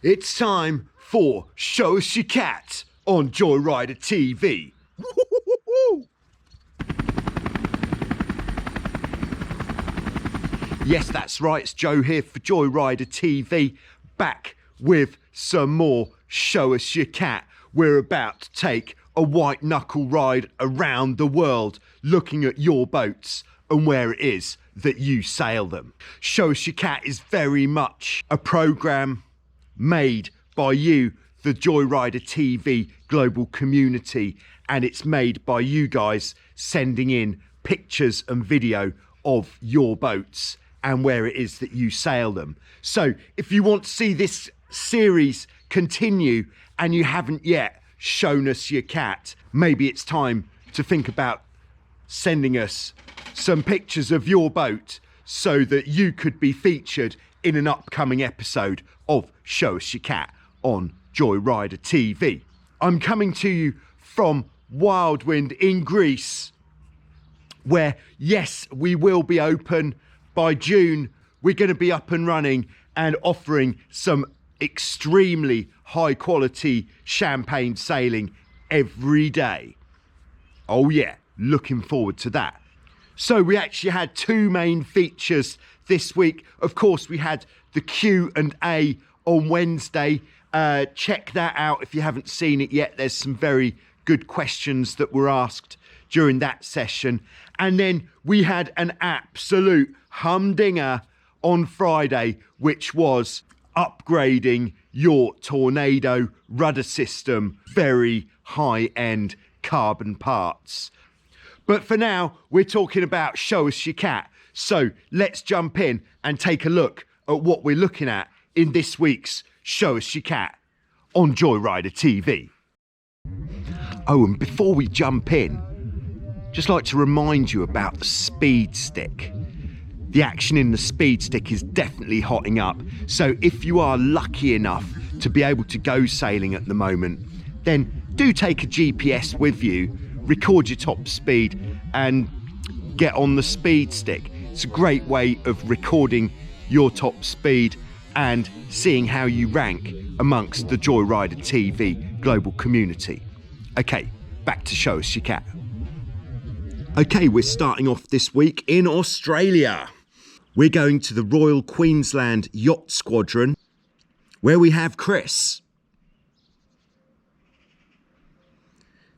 It's time for Show Us Your Cat on Joyrider TV. Yes, that's right, it's Joe here for Joyrider TV, back with some more Show Us Your Cat. We're about to take a white knuckle ride around the world, looking at your boats and where it is that you sail them. Show Us Your Cat is very much a programme made by you, the Joyrider TV global community, and it's made by you guys sending in pictures and video of your boats and where it is that you sail them. So if you want to see this series continue and you haven't yet shown us your cat, maybe it's time to think about sending us some pictures of your boat so that you could be featured in an upcoming episode of Show Us Your Cat on Joyrider TV. I'm coming to you from Wildwind in Greece, where, yes, we will be open by June. We're going to be up and running and offering some extremely high quality champagne sailing every day. Oh yeah, looking forward to that. So we actually had two main features this week. Of course, we had the Q&A on Wednesday. Check that out if you haven't seen it yet. There's some very good questions that were asked during that session. And then we had an absolute humdinger on Friday, which was upgrading your Tornado rudder system, very high-end carbon parts. But for now, we're talking about Show Us Your Cat. So let's jump in and take a look at what we're looking at in this week's Show Us Your Cat on Joyrider TV. Oh, and before we jump in, just like to remind you about the speed stick. The action in the speed stick is definitely hotting up. So if you are lucky enough to be able to go sailing at the moment, then do take a GPS with you, record your top speed and get on the speed stick. It's a great way of recording your top speed and seeing how you rank amongst the Joyrider TV global community. Okay, back to Show Us Your Cat. Okay, we're starting off this week in Australia. We're going to the Royal Queensland Yacht Squadron, where we have Chris.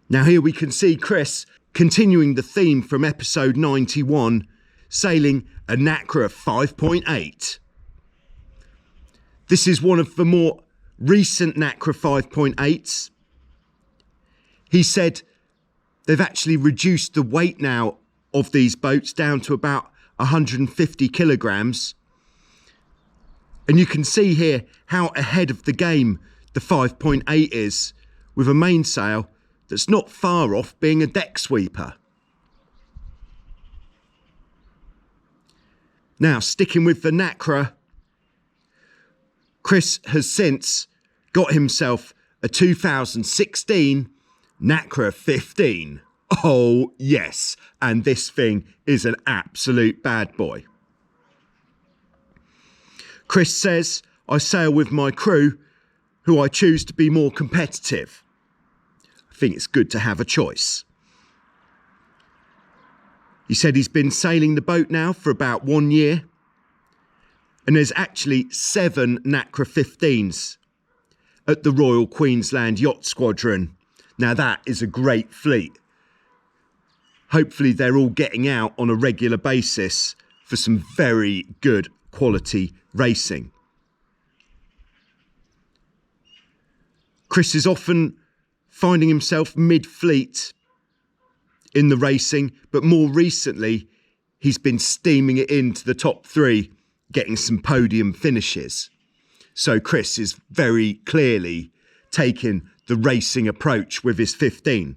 Now here we can see Chris continuing the theme from episode 91, sailing a Nacra 5.8. This is one of the more recent Nacra 5.8s. He said they've actually reduced the weight now of these boats down to about 150 kilograms. And you can see here how ahead of the game the 5.8 is, with a mainsail that's not far off being a deck sweeper. Now, sticking with the Nacra, Chris has since got himself a 2016 Nacra 15. Oh yes, and this thing is an absolute bad boy. Chris says, I sail with my crew who I choose to be more competitive. I think it's good to have a choice. He said he's been sailing the boat now for about 1 year, and there's actually 7 Nacra 15s at the Royal Queensland Yacht Squadron. Now that is a great fleet. Hopefully they're all getting out on a regular basis for some very good quality racing. Chris is often finding himself mid-fleet in the racing, but more recently he's been steaming it into the top 3, getting some podium finishes. So Chris is very clearly taking the racing approach with his 15.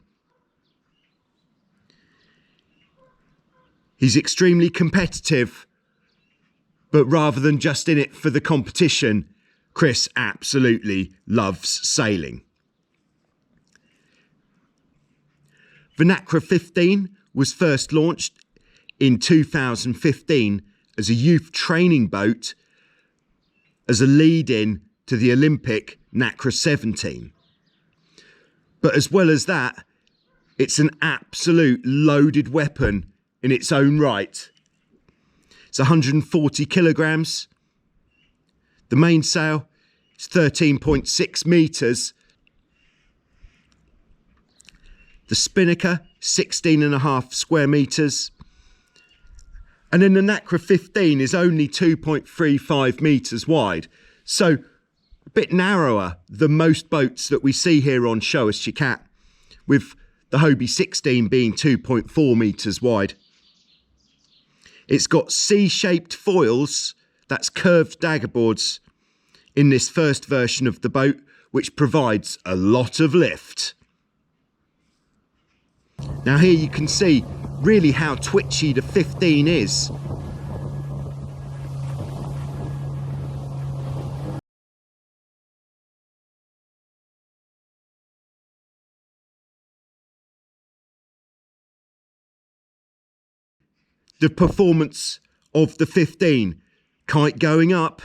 He's extremely competitive, but rather than just in it for the competition, Chris absolutely loves sailing. The Nacra 15 was first launched in 2015 as a youth training boat as a lead-in to the Olympic Nacra 17. But as well as that, it's an absolute loaded weapon in its own right. It's 140 kilograms. The mainsail is 13.6 meters. The spinnaker, 16.5 square meters. And then the Nacra 15 is only 2.35 meters wide. So a bit narrower than most boats that we see here on Show Us Your Cat, with the Hobie 16 being 2.4 meters wide. It's got C-shaped foils, that's curved dagger boards, in this first version of the boat, which provides a lot of lift. Now here you can see really how twitchy the 15 is. The performance of the 15, kite going up.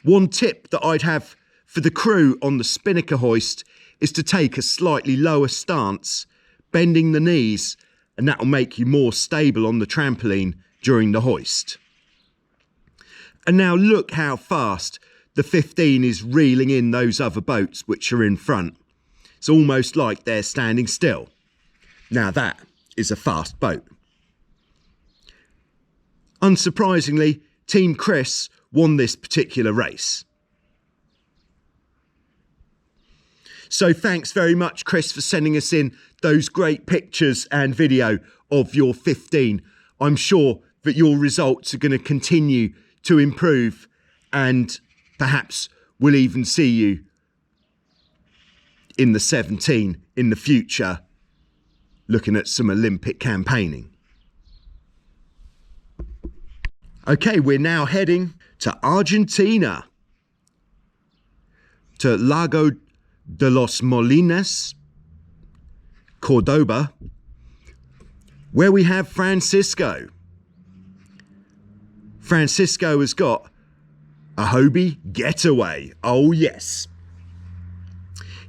One tip that I'd have for the crew on the spinnaker hoist is to take a slightly lower stance, bending the knees, and that will make you more stable on the trampoline during the hoist. And now look how fast the 15 is reeling in those other boats which are in front. It's almost like they're standing still. Now that is a fast boat. Unsurprisingly, Team Chris won this particular race. So thanks very much, Chris, for sending us in those great pictures and video of your 15. I'm sure that your results are going to continue to improve, and perhaps we'll even see you in the 17 in the future, looking at some Olympic campaigning. Okay, we're now heading to Argentina, to Lago de los Molinos, Cordoba, where we have Francisco. Francisco has got a Hobie Getaway. Oh yes.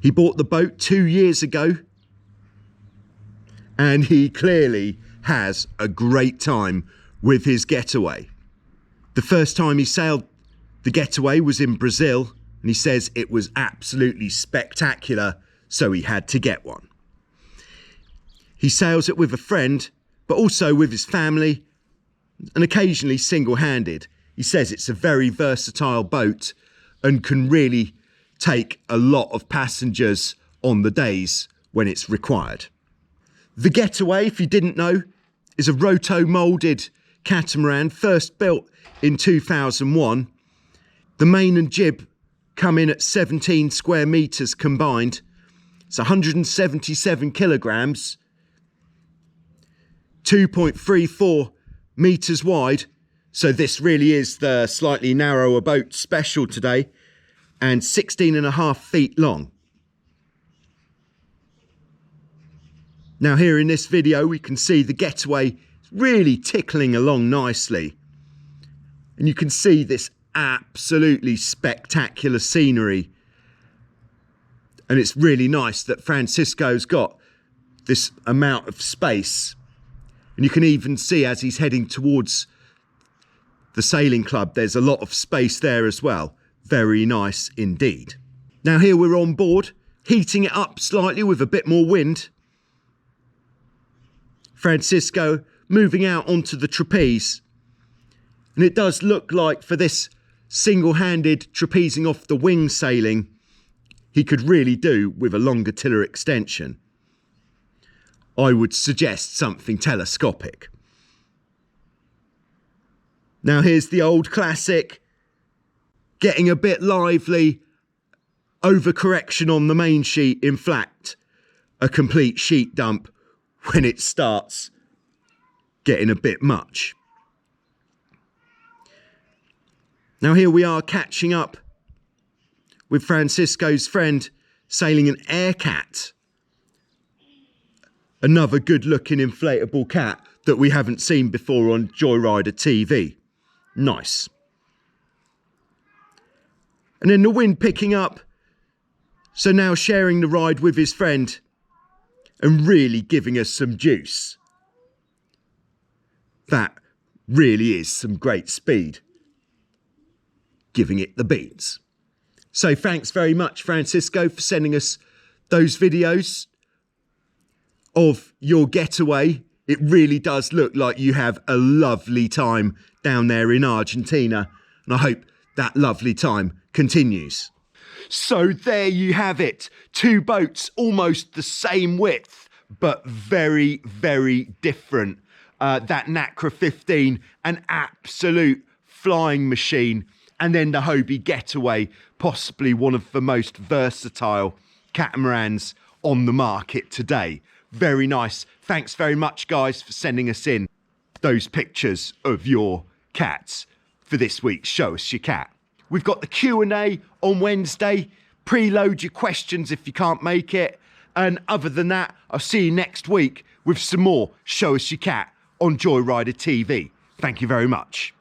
He bought the boat 2 years ago, and he clearly has a great time with his Getaway. The first time he sailed the Getaway was in Brazil, and he says it was absolutely spectacular, so he had to get one. He sails it with a friend, but also with his family, and occasionally single-handed. He says it's a very versatile boat and can really take a lot of passengers on the days when it's required. The Getaway, if you didn't know, is a roto-moulded catamaran, first built in 2001. The main and jib come in at 17 square meters combined. It's 177 kilograms, 2.34 meters wide. So this really is the slightly narrower boat special today, and 16.5 feet long. Now here in this video we can see the Getaway really tickling along nicely. And you can see this absolutely spectacular scenery. And it's really nice that Francisco's got this amount of space. And you can even see as he's heading towards the sailing club, there's a lot of space there as well. Very nice indeed. Now here we're on board, heating it up slightly with a bit more wind. Francisco moving out onto the trapeze. And it does look like for this single-handed trapezing off the wing sailing, he could really do with a longer tiller extension. I would suggest something telescopic. Now here's the old classic, getting a bit lively, overcorrection on the main sheet, in fact, a complete sheet dump when it starts getting a bit much. Now here we are catching up with Francisco's friend sailing an acat. Another good looking inflatable cat that we haven't seen before on Joyrider TV. Nice. And then the wind picking up. So now sharing the ride with his friend and really giving us some juice. That really is some great speed. Giving it the beans. So thanks very much, Francisco, for sending us those videos of your getaway. It really does look like you have a lovely time down there in Argentina, and I hope that lovely time continues. So there you have it. Two boats, almost the same width, but very, very different. That Nacra 15, an absolute flying machine. And then the Hobie Getaway, possibly one of the most versatile catamarans on the market today. Very nice. Thanks very much, guys, for sending us in those pictures of your cats for this week's Show Us Your Cat. We've got the Q&A on Wednesday. Preload your questions if you can't make it. And other than that, I'll see you next week with some more Show Us Your Cat on Joyrider TV. Thank you very much.